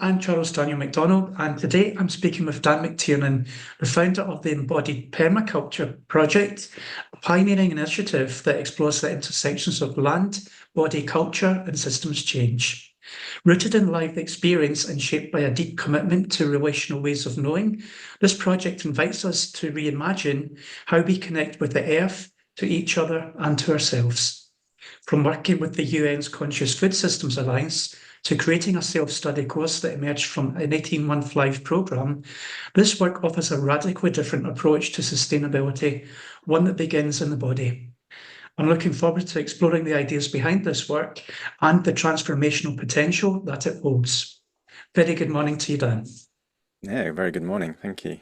I'm Charles Daniel MacDonald, and today I'm speaking with Dan McTiernan, the founder of the Embodied Permaculture Project, a pioneering initiative that explores the intersections of land, body, culture, and systems change. Rooted in lived experience and shaped by a deep commitment to relational ways of knowing, this project invites us to reimagine how we connect with the earth, to each other, and to ourselves. From working with the UN's Conscious Food Systems Alliance to creating a self-study course that emerged from an 18-month live programme, this work offers a radically different approach to sustainability, one that begins in the body. I'm looking forward to exploring the ideas behind this work and the transformational potential that it holds. Very good morning to you, Dan. Yeah, very good morning. Thank you.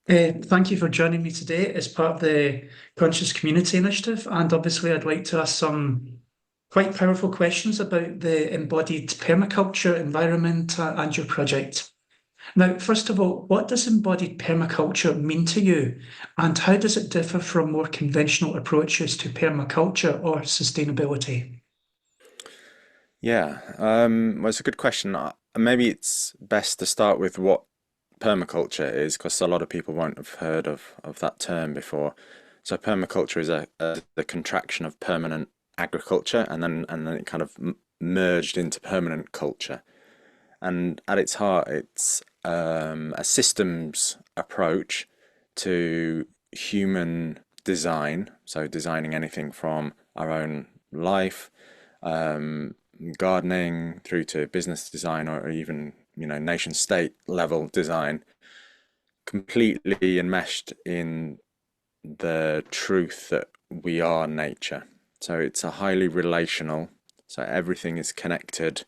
Thank you for joining me today as part of the Conscious Community Initiative. And obviously, I'd like to ask some quite powerful questions about the embodied permaculture environment and your project. Now, first of all, what does embodied permaculture mean to you? And how does it differ from more conventional approaches to permaculture or sustainability? Well, it's a good question. Maybe it's best to start with what permaculture is, because a lot of people won't have heard of that term before. So permaculture is the contraction of permanent agriculture, and then it kind of merged into permanent culture. And at its heart, it's a systems approach to human design. So designing anything from our own life, um, gardening, through to business design, or even nation state level design, completely enmeshed in the truth that we are nature. So it's a highly relational, so everything is connected,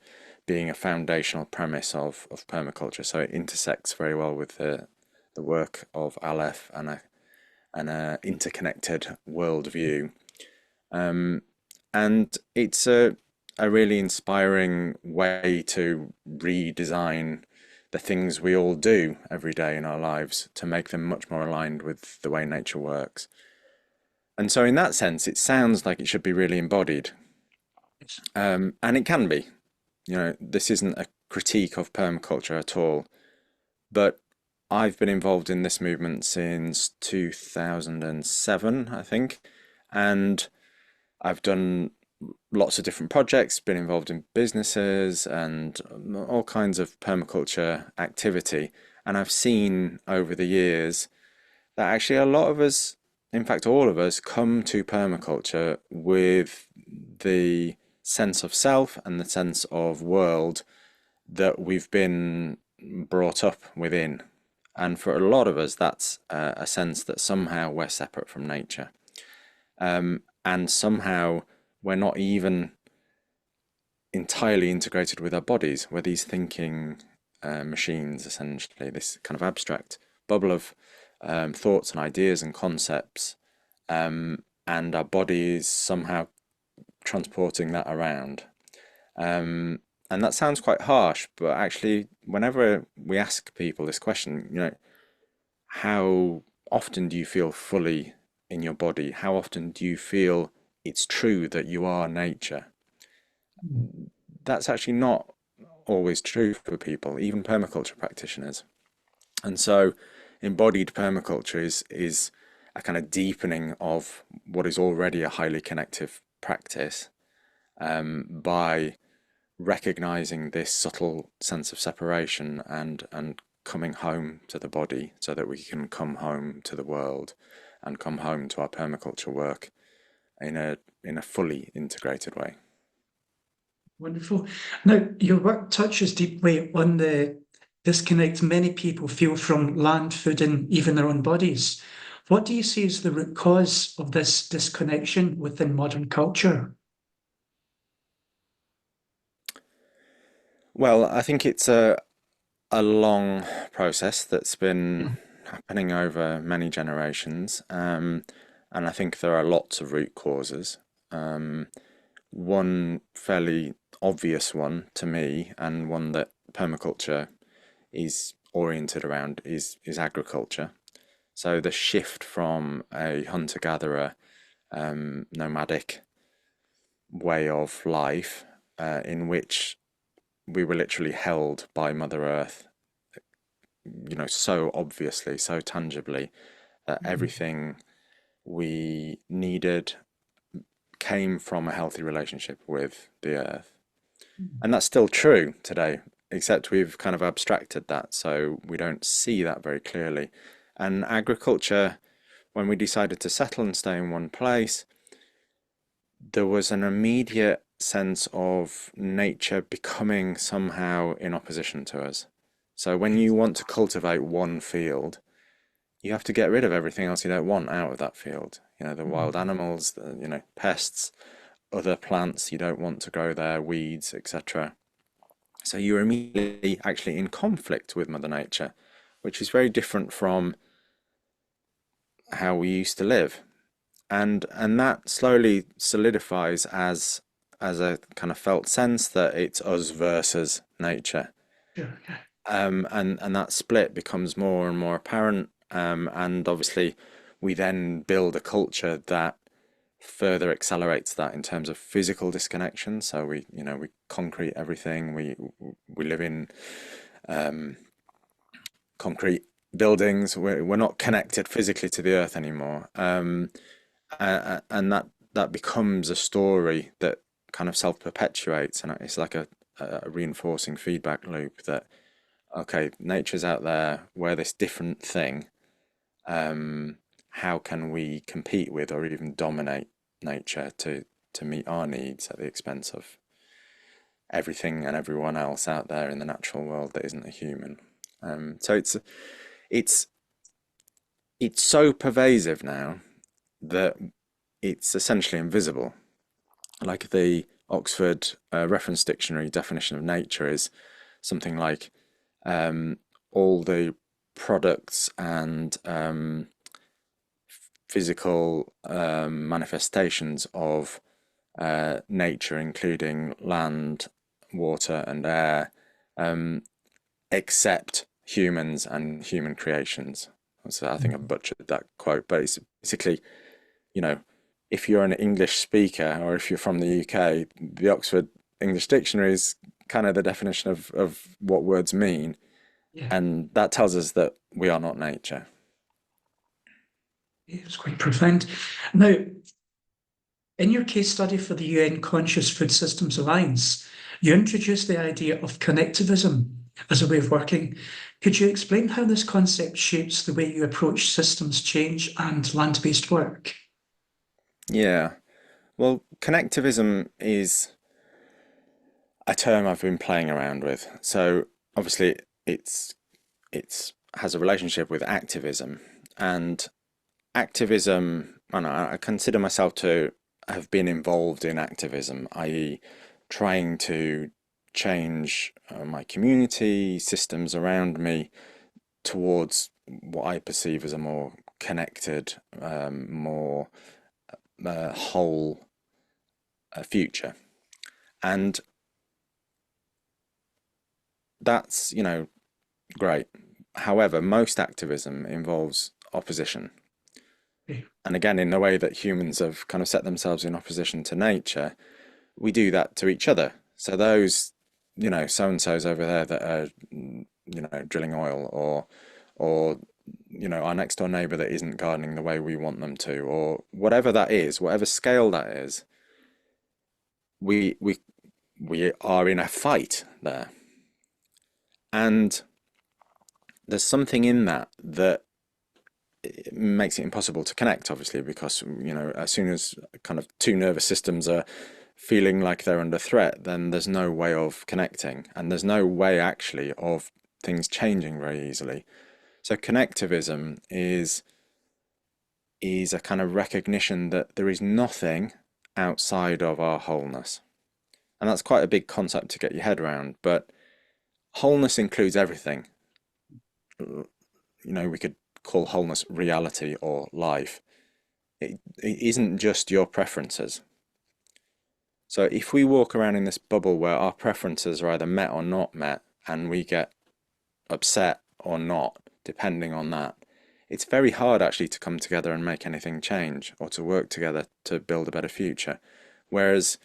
being a foundational premise of permaculture. So it intersects very well with the work of Alef and a interconnected worldview. And it's a really inspiring way to redesign the things we all do every day in our lives to make them much more aligned with the way nature works. And so in that sense, it sounds like it should be really embodied. And it can be. This isn't a critique of permaculture at all, but I've been involved in this movement since 2007, I think, and I've done lots of different projects, been involved in businesses and all kinds of permaculture activity. And I've seen over the years that actually a lot of us, in fact, all of us, come to permaculture with the sense of self and the sense of world that we've been brought up within. And for a lot of us, that's a sense that somehow we're separate from nature. And somehow we're not even entirely integrated with our bodies. We're these thinking machines, essentially, this kind of abstract bubble of thoughts and ideas and concepts, and our body is somehow transporting that around. And that sounds quite harsh, but actually, whenever we ask people this question, how often do you feel fully in your body? How often do you feel it's true that you are nature? That's actually not always true for people, even permaculture practitioners. And so embodied permaculture is a kind of deepening of what is already a highly connective practice, by recognizing this subtle sense of separation and coming home to the body so that we can come home to the world and come home to our permaculture work in a fully integrated way. Wonderful. Now, your work touches deeply on the disconnect many people feel from land, food, and even their own bodies. What do you see as the root cause of this disconnection within modern culture? Well, I think it's a long process that's been happening over many generations, and I think there are lots of root causes. One fairly obvious one to me, and one that permaculture is oriented around, is agriculture. So the shift from a hunter-gatherer, nomadic way of life, in which we were literally held by Mother Earth, you know, so obviously, so tangibly, that everything we needed came from a healthy relationship with the earth. And that's still true today, except we've kind of abstracted that, so we don't see that very clearly. And agriculture, when we decided to settle and stay in one place, there was an immediate sense of nature becoming somehow in opposition to us. So when you want to cultivate one field, you have to get rid of everything else you don't want out of that field. You know, the wild animals, the, you know, pests, other plants you don't want to grow there, weeds, etc. So you're immediately actually in conflict with Mother Nature, which is very different from how we used to live. And that slowly solidifies as a kind of felt sense that it's us versus nature. Sure, yeah. And that split becomes more and more apparent. And obviously, we then build a culture that further accelerates that in terms of physical disconnection. So we, you know, we concrete everything. We live in concrete buildings. We're not connected physically to the earth anymore. And that becomes a story that kind of self-perpetuates, and it's like a reinforcing feedback loop that, okay, nature's out there, we're this different thing. How can we compete with or even dominate nature to meet our needs at the expense of everything and everyone else out there in the natural world that isn't a human? So it's so pervasive now that it's essentially invisible. Like the Oxford Reference Dictionary definition of nature is something like all the products and physical manifestations of nature, including land, water, and air, except humans and human creations. So I think I butchered that quote, but it's basically, you know, if you're an English speaker or if you're from the UK, the Oxford English Dictionary is kind of the definition of what words mean. Yeah, And that tells us that we are not nature. it's quite profound. Now, in your case study for the UN Conscious Food Systems Alliance, you introduced the idea of connectivism as a way of working. Could you explain how this concept shapes the way you approach systems change and land-based work? Yeah. Well, connectivism is a term I've been playing around with. So obviously it's has a relationship with activism, and activism, I consider myself to have been involved in activism, i.e. trying to change my community, systems around me towards what I perceive as a more connected, more whole future. And that's, you know, great. However, most activism involves opposition. Okay. And again, in the way that humans have kind of set themselves in opposition to nature, we do that to each other. So those, you know, so-and-so's over there that are, you know, drilling oil, or, you know, our next door neighbor that isn't gardening the way we want them to, or whatever that is, whatever scale that is, we are in a fight there. And there's something in that that it makes it impossible to connect, obviously, because, you know, as soon as kind of two nervous systems are feeling like they're under threat, then there's no way of connecting, and there's no way actually of things changing very easily. So connectivism is a kind of recognition that there is nothing outside of our wholeness. And that's quite a big concept to get your head around, but wholeness includes everything. You know, we could call wholeness reality or life. It isn't just your preferences. So if we walk around in this bubble where our preferences are either met or not met, and we get upset or not, depending on that, it's very hard actually to come together and make anything change or to work together to build a better future. Whereas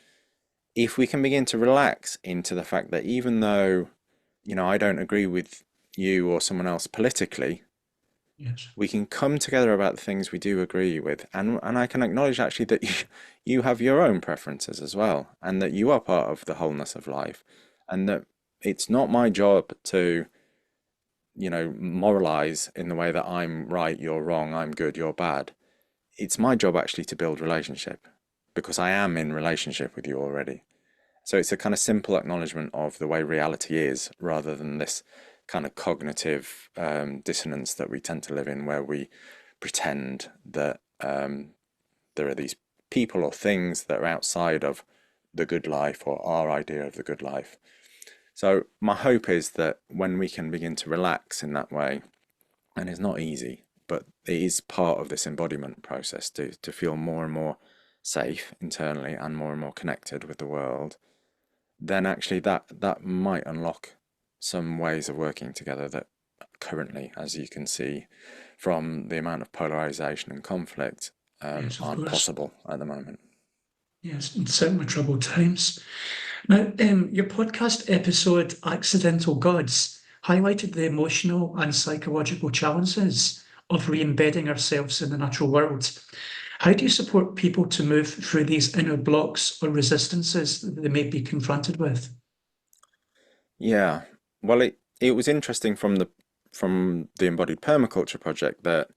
if we can begin to relax into the fact that even though, I don't agree with you or someone else politically, Yes. we can come together about the things we do agree with, and I can acknowledge actually that you have your own preferences as well, and that you are part of the wholeness of life, and that it's not my job to, moralize in the way that I'm right, you're wrong, I'm good, you're bad. It's my job actually to build relationship because I am in relationship with you already. So it's a kind of simple acknowledgement of the way reality is, rather than this kind of cognitive dissonance that we tend to live in, where we pretend that there are these people or things that are outside of the good life or our idea of the good life. So my hope is that when we can begin to relax in that way, and it's not easy, but it is part of this embodiment process to feel more and more safe internally and more connected with the world, then actually that might unlock some ways of working together that currently, as you can see from the amount of polarization and conflict, Yes, of aren't course. possible at the moment. Yes, in certainly troubled times. Now, your podcast episode, Accidental Gods, highlighted the emotional and psychological challenges of re-embedding ourselves in the natural world. How do you support people to move through these inner blocks or resistances that they may be confronted with? Yeah, well, it was interesting from the Embodied Permaculture Project that,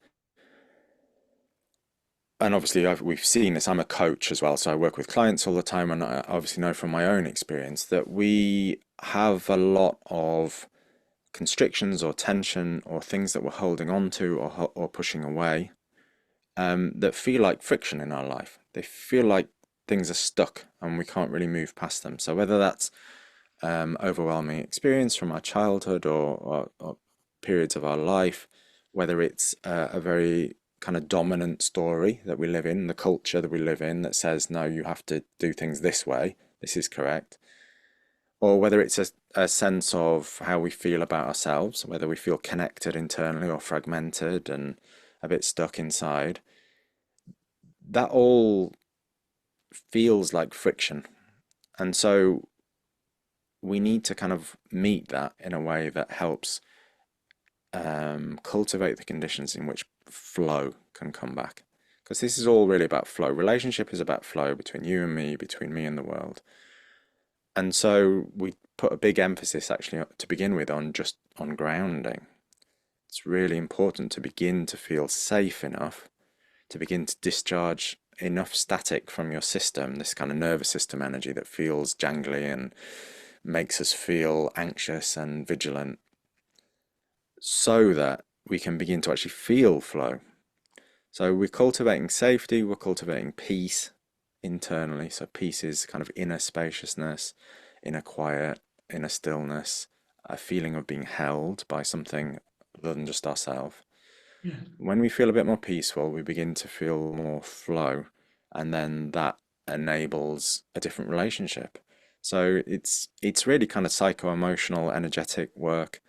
and obviously we've seen this. I'm a coach as well, so I work with clients all the time, and I obviously know from my own experience that we have a lot of constrictions or tension or things that we're holding on to or pushing away, that feel like friction in our life. They feel like things are stuck and we can't really move past them. So whether that's overwhelming experience from our childhood or periods of our life, whether it's a very kind of dominant story that we live in, the culture that we live in that says, no, you have to do things this way, this is correct, or whether it's a sense of how we feel about ourselves, whether we feel connected internally or fragmented and a bit stuck inside, that all feels like friction. And so we need to kind of meet that in a way that helps cultivate the conditions in which flow can come back. Because this is all really about flow. Relationship is about flow between you and me, between me and the world. And so we put a big emphasis actually to begin with on grounding. It's really important to begin to feel safe enough to begin to discharge enough static from your system, this kind of nervous system energy that feels jangly and makes us feel anxious and vigilant, so that we can begin to actually feel flow. So we're cultivating safety, we're cultivating peace internally. So peace is kind of inner spaciousness, inner quiet, inner stillness, a feeling of being held by something other than just ourselves. Yeah. When we feel a bit more peaceful, we begin to feel more flow, and then that enables a different relationship. So it's really kind of psycho-emotional, energetic work,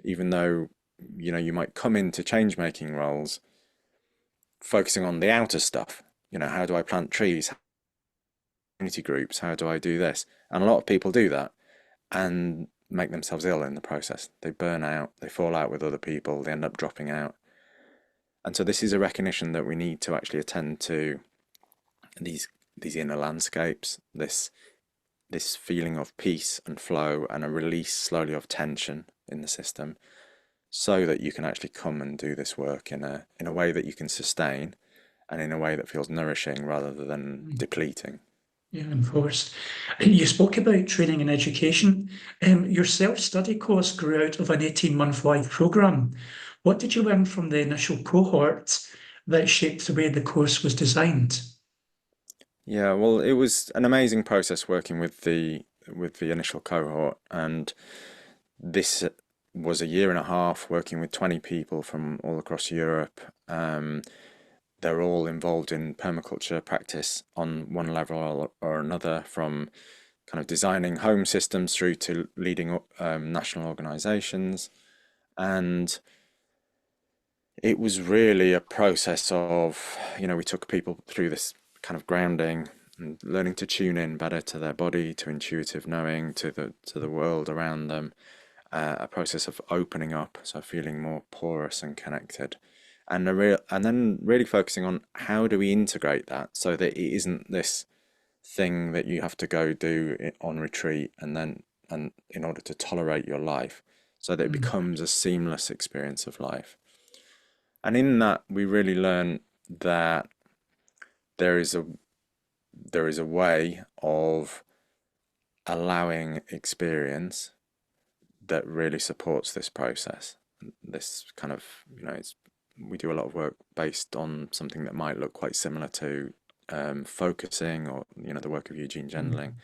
even though you might come into change making roles focusing on the outer stuff. How do I plant trees? Community groups, how do I do this? And a lot of people do that and make themselves ill in the process. They burn out, they fall out with other people, they end up dropping out. And so this is a recognition that we need to actually attend to these inner landscapes, this feeling of peace and flow and a release slowly of tension in the system, so that you can actually come and do this work in a way that you can sustain and in a way that feels nourishing rather than depleting. Yeah, enforced. You spoke about training and education. Your self-study course grew out of an 18-month live program. What did you learn from the initial cohort that shaped the way the course was designed? Yeah, well, it was an amazing process working with the initial cohort, and this was a year and a half working with 20 people from all across Europe. They're all involved in permaculture practice on one level or another, from kind of designing home systems through to leading national organizations. And it was really a process of, we took people through this kind of grounding and learning to tune in better to their body, to intuitive knowing, to the world around them. A process of opening up, so feeling more porous and connected, and then really focusing on how do we integrate that so that it isn't this thing that you have to go do on retreat and in order to tolerate your life, so that it becomes a seamless experience of life. And in that, we really learn that there is a way of allowing experience that really supports this process. This kind of, we do a lot of work based on something that might look quite similar to focusing, or the work of Eugene Gendling,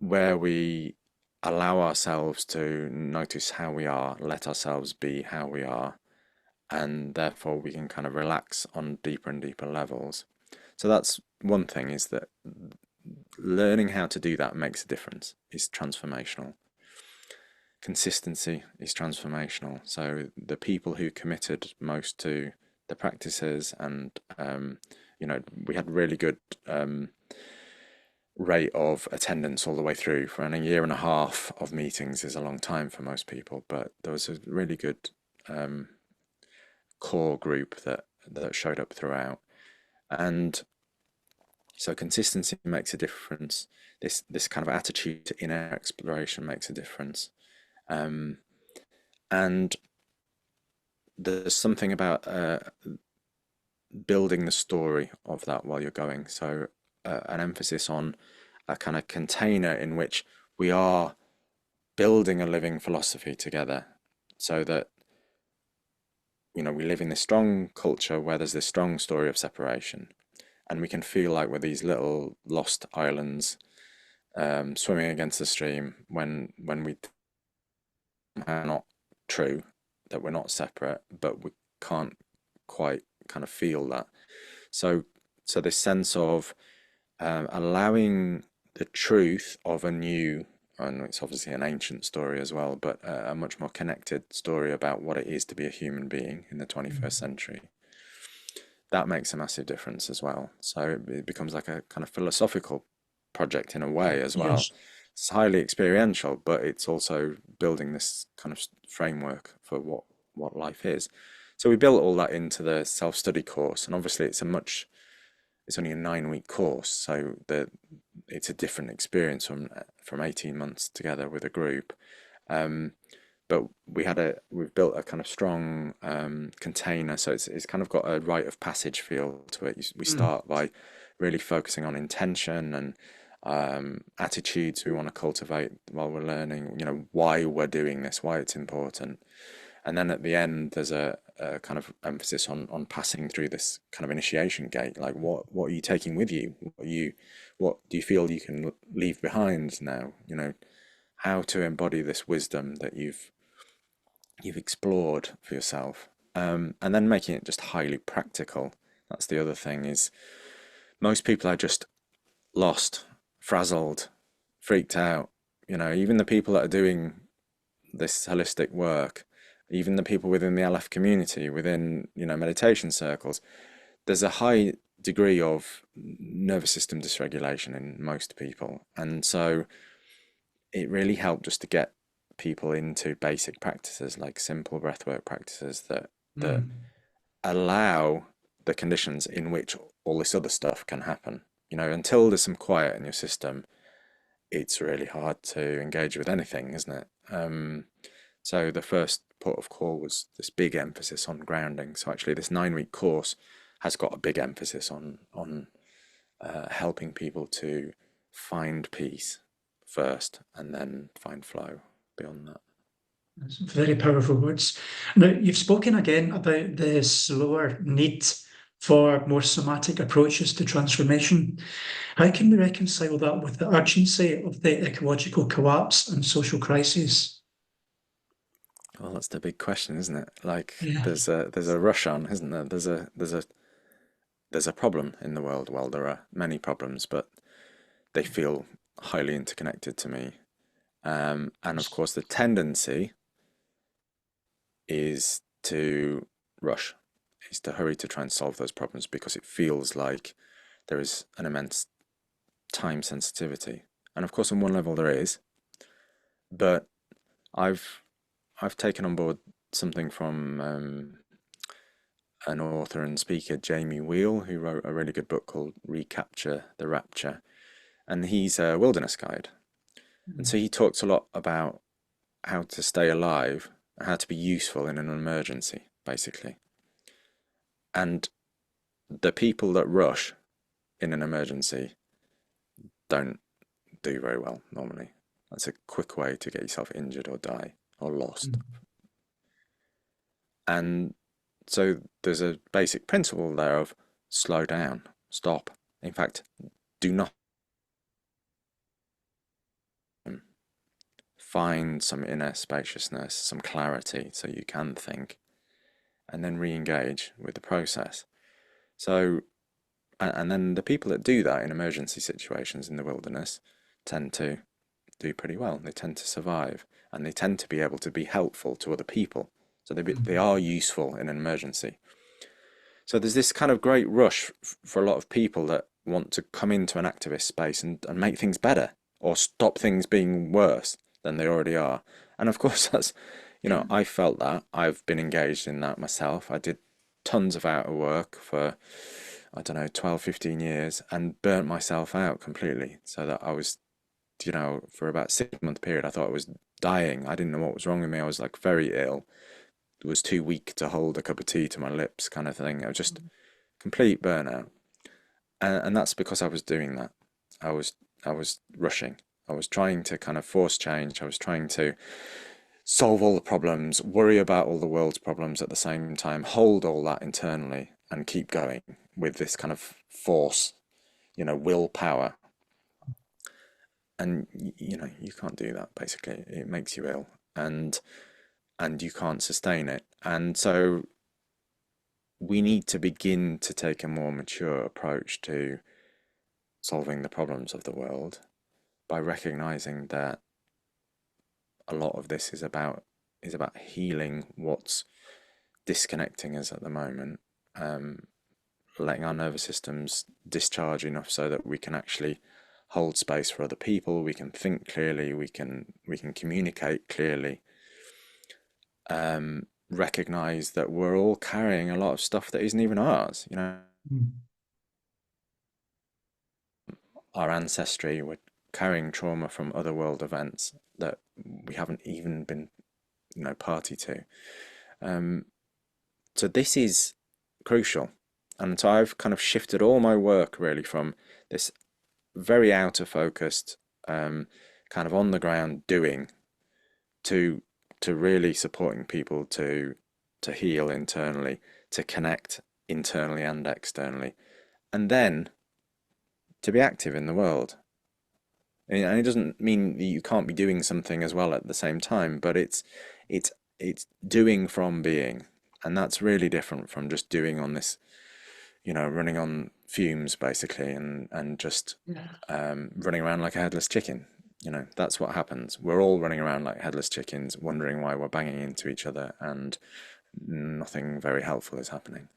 where we allow ourselves to notice how we are, let ourselves be how we are, and therefore we can kind of relax on deeper and deeper levels. So that's one thing, is that learning how to do that makes a difference, is transformational. Consistency is transformational. So the people who committed most to the practices, and we had really good rate of attendance all the way through. For a year and a half of meetings is a long time for most people, but there was a really good core group that showed up throughout. And so consistency makes a difference. This kind of attitude to inner exploration makes a difference. And there's something about building the story of that while you're going. So an emphasis on a kind of container in which we are building a living philosophy together, so that we live in this strong culture where there's this strong story of separation, and we can feel like we're these little lost islands swimming against the stream, when we are not true, that we're not separate, but we can't quite kind of feel that. So this sense of allowing the truth of a new, and it's obviously an ancient story as well, but a much more connected story about what it is to be a human being in the 21st century. That makes a massive difference as well. So it becomes like a kind of philosophical project in a way as well. Yes. It's highly experiential, but it's also building this kind of framework for what life is. So we built all that into the self-study course, and obviously it's only a 9-week course, so it's a different experience from 18 months together with a group. But we've built a kind of strong container, so it's kind of got a rite of passage feel to it. We start by really focusing on intention and attitudes we want to cultivate while we're learning, why we're doing this, why it's important. And then at the end, there's a kind of emphasis on passing through this kind of initiation gate. Like, what are you taking with you? What do you feel you can leave behind now? How to embody this wisdom that you've explored for yourself, and then making it just highly practical. That's the other thing, is most people are just lost, frazzled, freaked out. Even the people that are doing this holistic work, even the people within the Alef community, within meditation circles, there's a high degree of nervous system dysregulation in most people, and so it really helped just to get people into basic practices like simple breathwork practices that allow the conditions in which all this other stuff can happen. Until there's some quiet in your system, it's really hard to engage with anything, isn't it? So the first port of call was this big emphasis on grounding. So actually this 9-week course has got a big emphasis on helping people to find peace first and then find flow beyond that. That's very powerful words. Now, you've spoken again about the slower need for more somatic approaches to transformation. How can we reconcile that with the urgency of the ecological collapse and social crises? Well, that's the big question, isn't it? Like, Yeah. there's a rush on, isn't there? There's a problem in the world. Well, there are many problems, but they feel highly interconnected to me. And of course, the tendency is to rush is to hurry to try and solve those problems because it feels like there is an immense time sensitivity. And of course, on one level there is, but I've taken on board something from an author and speaker, Jamie Wheel, who wrote a really good book called Recapture the Rapture, and he's a wilderness guide. And so he talks a lot about how to stay alive and how to be useful in an emergency, basically. And the people that rush in an emergency don't do very well normally. That's a quick way to get yourself injured or die or lost. And so there's a basic principle there of slow down, stop. In fact, do not. Find some inner spaciousness, some clarity so you can think, and then re-engage with the process. So, and then the people that do that in emergency situations in the wilderness tend to do pretty well. They tend to survive, and they tend to be able to be helpful to other people. So they are useful in an emergency. So there's this kind of great rush for a lot of people that want to come into an activist space and make things better or stop things being worse than they already are. And of course, that's, I felt that. I've been engaged in that myself. I did tons of outer work for, 12, 15 years and burnt myself out completely. So that I was, for about a 6-month period, I thought I was dying. I didn't know what was wrong with me. I was like very ill. It was too weak to hold a cup of tea to my lips kind of thing. I was just complete burnout. And that's because I was doing that. I was rushing. I was trying to kind of force change. I was trying to solve all the problems, worry about all the world's problems at the same time, hold all that internally and keep going with this kind of force, willpower. And, you can't do that, basically. It makes you ill and you can't sustain it. And so we need to begin to take a more mature approach to solving the problems of the world, by recognizing that a lot of this is about healing what's disconnecting us at the moment, letting our nervous systems discharge enough so that we can actually hold space for other people, we can think clearly, we can communicate clearly, recognize that we're all carrying a lot of stuff that isn't even ours, our ancestry, we're carrying trauma from other world events that we haven't even been, party to. So this is crucial. And so I've kind of shifted all my work really from this very outer focused, kind of on the ground doing to really supporting people to heal internally, to connect internally and externally, and then to be active in the world. And it doesn't mean that you can't be doing something as well at the same time, but it's doing from being, and that's really different from just doing on this, running on fumes basically, and just running around like a headless chicken. That's what happens. We're all running around like headless chickens, wondering why we're banging into each other, and nothing very helpful is happening.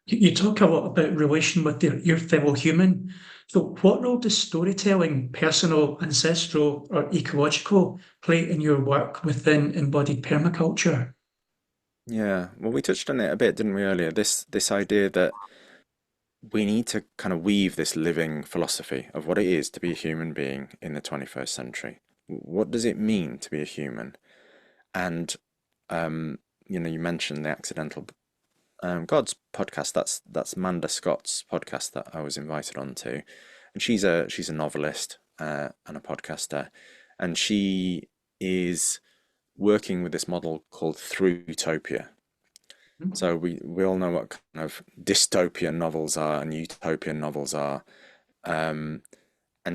You talk a lot about relation with your fellow human. So what role does storytelling, personal, ancestral, or ecological, play in your work within embodied permaculture? Yeah, well, we touched on it a bit, didn't we, earlier? This idea that we need to kind of weave this living philosophy of what it is to be a human being in the 21st century. What does it mean to be a human? And you mentioned the Accidental Gods podcast. That's Manda Scott's podcast that I was invited on to, and she's a novelist and a podcaster, and she is working with this model called Through-topia. So we all know what kind of dystopian novels are and utopian novels are, and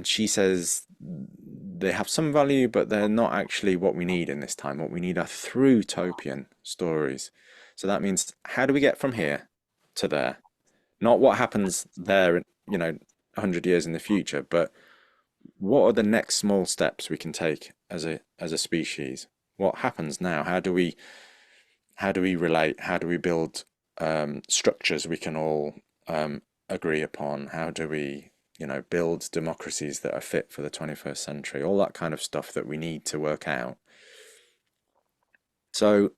she says they have some value, but they're not actually what we need in this time. What we need are through-topian stories. So that means, how do we get from here to there? Not what happens there, 100 years in the future, but what are the next small steps we can take as a species? What happens now? How how do we relate? How do we build structures we can all agree upon? How do we, build democracies that are fit for the 21st century? All that kind of stuff that we need to work out. So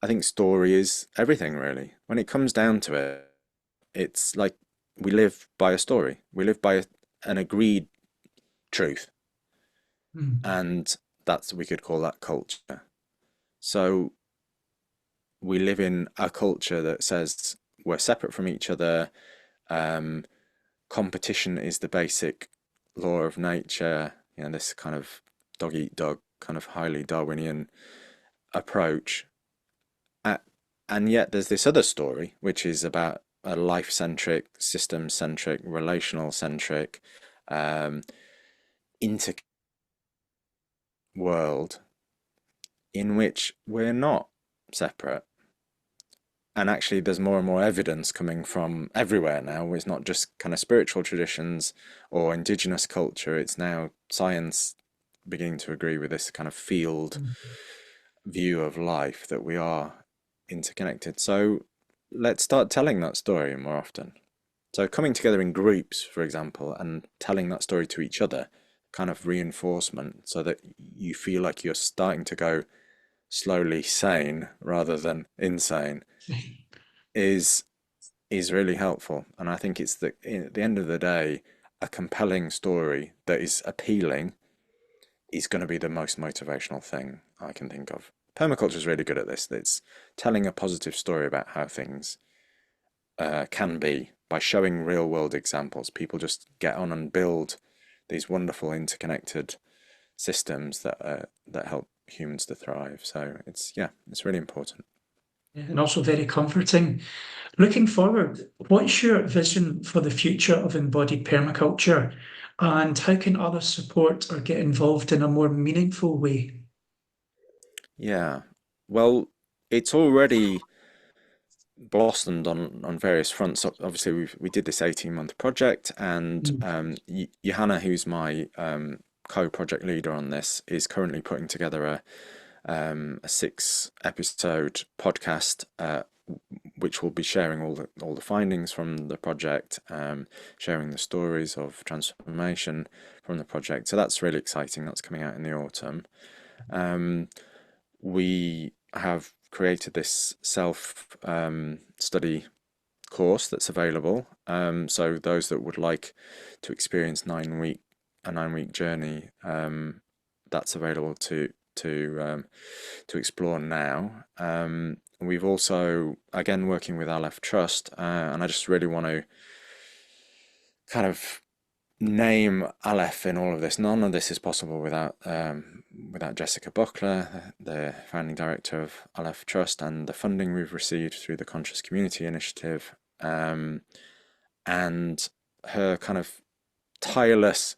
I think story is everything, really. When it comes down to it, it's like we live by a story. We live by an agreed truth, and we could call that culture. So we live in a culture that says we're separate from each other. Competition is the basic law of nature. This kind of dog eat dog, kind of highly Darwinian approach. And yet there's this other story, which is about a life-centric, system-centric, relational-centric, inter world in which we're not separate. And actually there's more and more evidence coming from everywhere now. It's not just kind of spiritual traditions or indigenous culture. It's now science beginning to agree with this kind of field view of life, that we are interconnected. So let's start telling that story more often. So coming together in groups, for example, and telling that story to each other, kind of reinforcement, so that you feel like you're starting to go slowly sane rather than insane, is really helpful. And I think it's at the end of the day, a compelling story that is appealing is going to be the most motivational thing I can think of. Permaculture is really good at this. It's telling a positive story about how things can be by showing real world examples. People just get on and build these wonderful interconnected systems that help humans to thrive. So it's really important. And also very comforting. Looking forward, what's your vision for the future of embodied permaculture, and how can others support or get involved in a more meaningful way? Yeah, well, it's already blossomed on various fronts. Obviously, we did this 18-month project, and Johanna, who's my co-project leader on this, is currently putting together a 6-episode podcast, which will be sharing all the findings from the project, sharing the stories of transformation from the project. So that's really exciting. That's coming out in the autumn. We have created this self study course that's available. So those that would like to experience a 9-week journey, that's available to explore now. We've also, again, working with Alef Trust, and I just really want to kind of name Alef in all of this. None of this is possible without Jessica Buckler, the founding director of Alef Trust, and the funding we've received through the Conscious Community Initiative, and her kind of tireless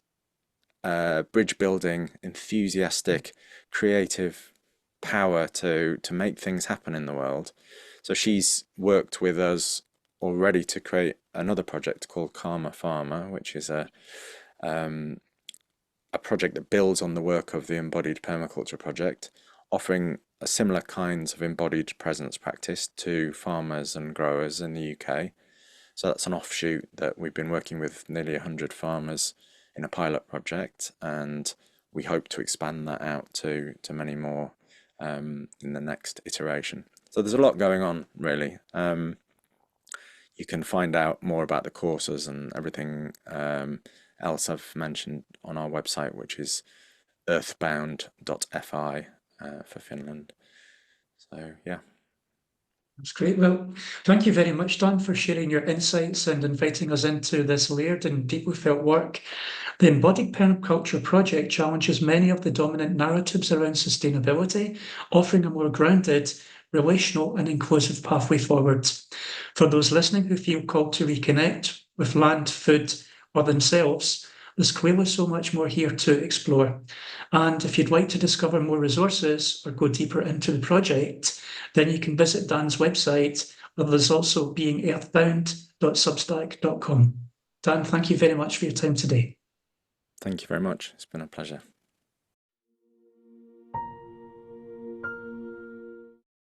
bridge building, enthusiastic, creative power to make things happen in the world. So she's worked with us already to create another project called Karma Farmer, which is a project that builds on the work of the Embodied Permaculture Project, offering a similar kinds of embodied presence practice to farmers and growers in the UK. So that's an offshoot that we've been working with nearly 100 farmers in a pilot project, and we hope to expand that out to many more in the next iteration. So there's a lot going on, really. You can find out more about the courses and everything else I've mentioned on our website, which is earthbound.fi for Finland. So yeah. That's great. Well, thank you very much, Dan, for sharing your insights and inviting us into this layered and deeply felt work. The Embodied Permaculture Project challenges many of the dominant narratives around sustainability, offering a more grounded, relational, and inclusive pathway forward. For those listening who feel called to reconnect with land, food, or themselves, there's clearly so much more here to explore. And if you'd like to discover more resources or go deeper into the project, then you can visit Dan's website, where there's also being earthbound.substack.com. Dan, thank you very much for your time today. Thank you very much. It's been a pleasure.